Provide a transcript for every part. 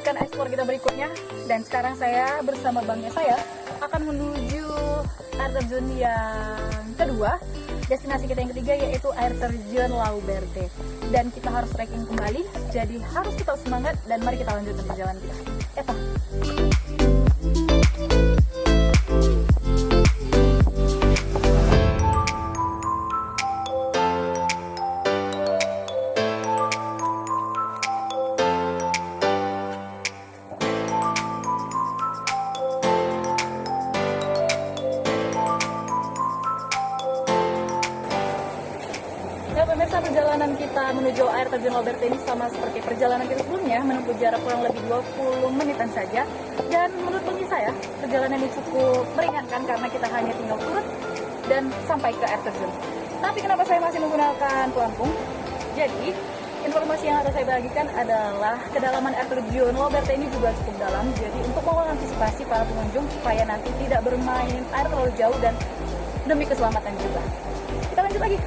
melanjutkan eksplor kita berikutnya. Dan sekarang saya bersama bangnya saya akan menuju air terjun yang kedua. Destinasi kita yang ketiga yaitu air terjun Lauberte. Dan kita harus trekking kembali, jadi harus tetap semangat dan mari kita lanjutkan perjalanan kita. Eta. Pemirsa, perjalanan kita menuju air terjun Lauberte ini sama seperti perjalanan kita sebelumnya, menempuh jarak kurang lebih 20 menitan saja. Dan menurut bagi saya, perjalanan ini cukup meringankan karena kita hanya tinggal turun dan sampai ke air terjun. Tapi kenapa saya masih menggunakan pelampung? Jadi, informasi yang harus saya bagikan adalah kedalaman air terjun Lauberte ini juga cukup dalam. Jadi, untuk mengantisipasi para pengunjung supaya nanti tidak bermain air terlalu jauh dan demi keselamatan juga. Kita lanjut lagi.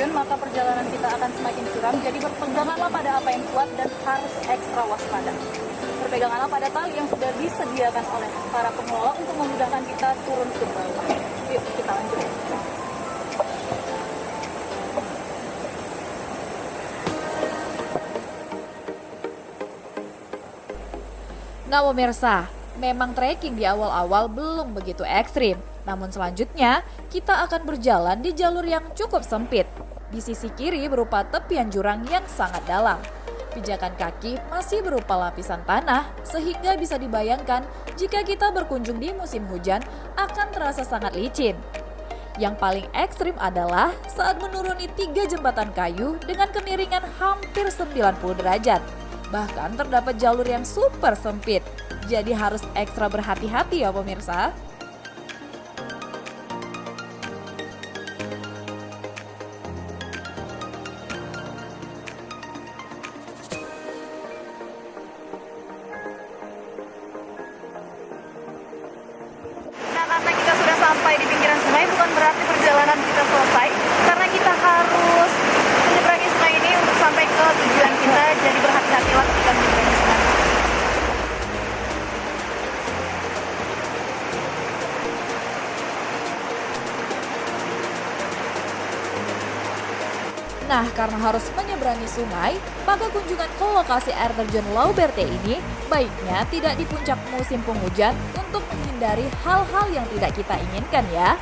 Maka perjalanan kita akan semakin curam, jadi berpeganglah pada apa yang kuat dan harus ekstra waspada. Berpeganganlah pada tali yang sudah disediakan oleh para pengelola untuk memudahkan kita turun ke bawah. Yuk kita lanjut. Nah pemirsa, memang trekking di awal-awal belum begitu ekstrim. Namun selanjutnya, kita akan berjalan di jalur yang cukup sempit. Di sisi kiri berupa tepian jurang yang sangat dalam. Pijakan kaki masih berupa lapisan tanah, sehingga bisa dibayangkan jika kita berkunjung di musim hujan akan terasa sangat licin. Yang paling ekstrim adalah saat menuruni 3 jembatan kayu dengan kemiringan hampir 90 derajat. Bahkan terdapat jalur yang super sempit, jadi harus ekstra berhati-hati ya pemirsa. Karena kita sudah sampai di pinggiran sungai, bukan berarti perjalanan kita selesai, karena kita harus menyeberangi sungai ini untuk sampai ke tujuan kita, jadi berhati-hatilah ketika menyeberangi sungai. Nah, karena harus menyeberangi sungai, maka kunjungan ke lokasi air terjun Lauberte ini baiknya tidak di puncak musim penghujan untuk menghindari hal-hal yang tidak kita inginkan ya.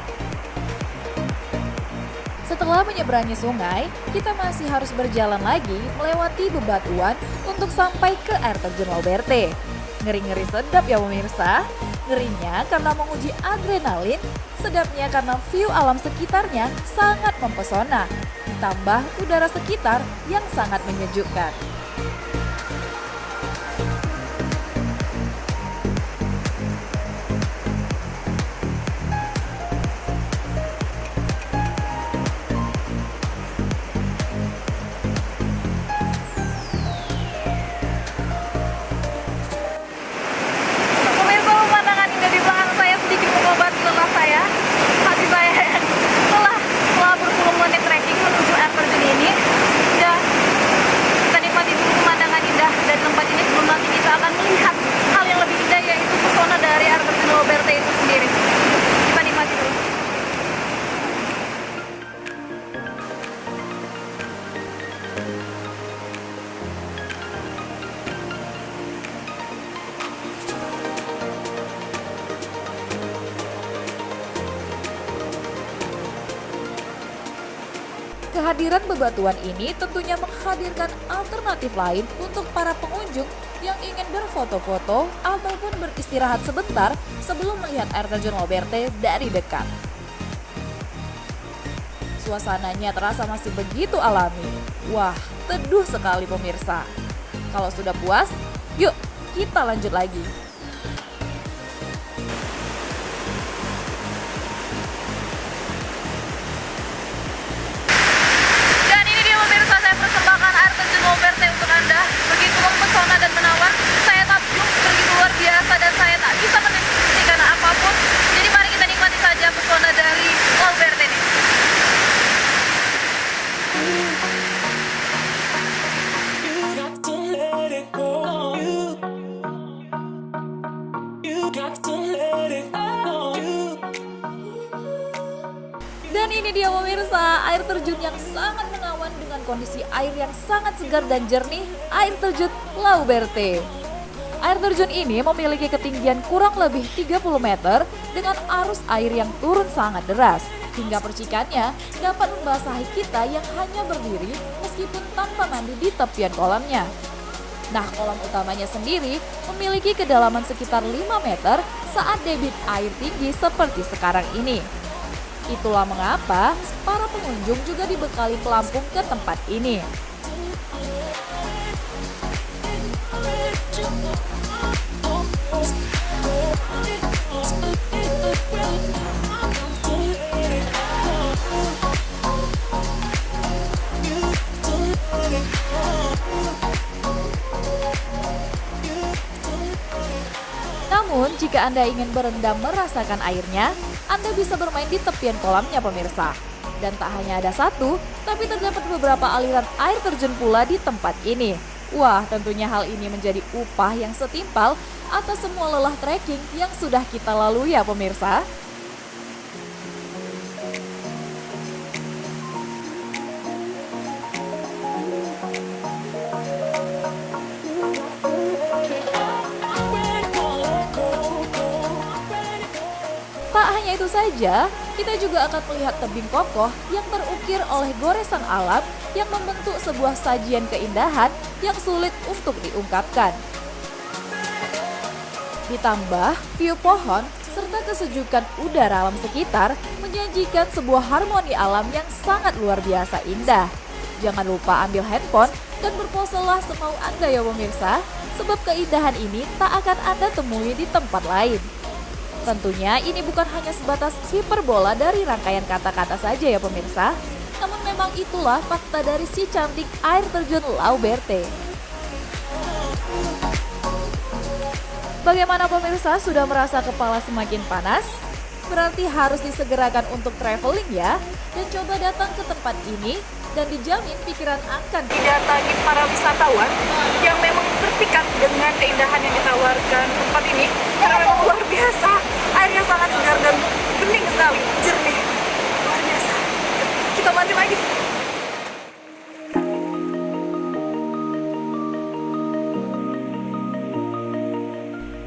Setelah menyeberangi sungai, kita masih harus berjalan lagi melewati bebatuan untuk sampai ke air terjun Lauberte. Ngeri-ngeri sedap ya pemirsa. Ngerinya karena menguji adrenalin, sedapnya karena view alam sekitarnya sangat mempesona. Ditambah udara sekitar yang sangat menyejukkan. Pemirsa, pemandangan indah di belakang saya sedikit mengobati lelah saya. Hati saya setelah berpuluh menit trekking menuju air terjun ini, udah kita nikmati dulu pemandangan indah dari tempat ini sebelum nanti kita akan melihat hal yang lebih indah, yaitu pesona dari air terjun Lauberte itu sendiri. Kita nikmati dulu. Kehadiran bebatuan ini tentunya menghadirkan alternatif lain untuk para pengunjung yang ingin berfoto-foto ataupun beristirahat sebentar sebelum melihat air terjun Lauberte dari dekat. Suasananya terasa masih begitu alami. Wah, teduh sekali pemirsa. Kalau sudah puas, yuk kita lanjut lagi. Pemirsa, air terjun yang sangat menawan dengan kondisi air yang sangat segar dan jernih, air terjun Lauberte. Air terjun ini memiliki ketinggian kurang lebih 30 meter dengan arus air yang turun sangat deras. Hingga percikannya dapat membasahi kita yang hanya berdiri meskipun tanpa mandi di tepian kolamnya. Nah, kolam utamanya sendiri memiliki kedalaman sekitar 5 meter saat debit air tinggi seperti sekarang ini. Itulah mengapa para pengunjung juga dibekali pelampung ke tempat ini. Namun, jika Anda ingin berendam merasakan airnya, Anda bisa bermain di tepian kolamnya pemirsa. Dan tak hanya ada satu, tapi terdapat beberapa aliran air terjun pula di tempat ini. Wah, tentunya hal ini menjadi upah yang setimpal atas semua lelah trekking yang sudah kita lalui ya pemirsa. Tak hanya itu saja, kita juga akan melihat tebing kokoh yang terukir oleh goresan alam yang membentuk sebuah sajian keindahan yang sulit untuk diungkapkan. Ditambah view pohon serta kesejukan udara alam sekitar menjanjikan sebuah harmoni alam yang sangat luar biasa indah. Jangan lupa ambil handphone dan berposelah semau Anda ya pemirsa, sebab keindahan ini tak akan Anda temui di tempat lain. Tentunya ini bukan hanya sebatas hiperbola dari rangkaian kata-kata saja ya pemirsa. Namun memang itulah fakta dari si cantik air terjun Lauberte. Bagaimana pemirsa, sudah merasa kepala semakin panas? Berarti harus disegerakan untuk traveling ya. Dan coba datang ke tempat ini dan dijamin pikiran akan Didatangi para wisatawan yang memang berpikat dengan keindahan yang ditawarkan tempat ini karena memang luar biasa, airnya sangat segar dan bening sekali, jernih, luar biasa. Kita mandi lagi.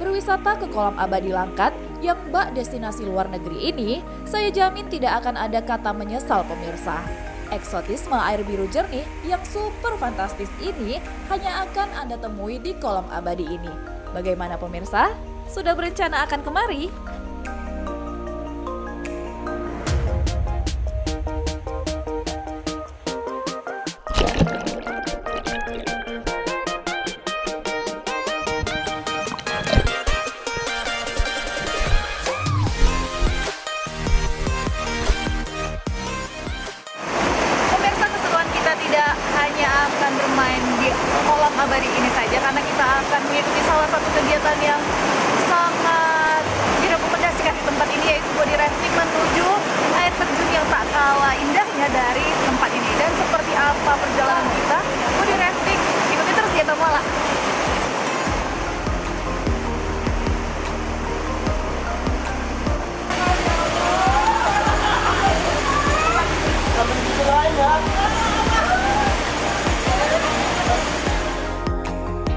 Berwisata ke kolam abadi Langkat yang bak destinasi luar negeri ini, saya jamin tidak akan ada kata menyesal pemirsa. Eksotisme air biru jernih yang super fantastis ini hanya akan Anda temui di kolam abadi ini. Bagaimana pemirsa? Sudah berencana akan kemari? Tidak hanya akan bermain di kolam abadi ini saja, karena kita akan mengikuti salah satu kegiatan yang sangat direkomendasikan di tempat ini, yaitu body rafting menuju air terjun yang tak kalah indahnya dari tempat ini. Dan seperti apa perjalanan kita, body rafting ikuti terus ya Tamala.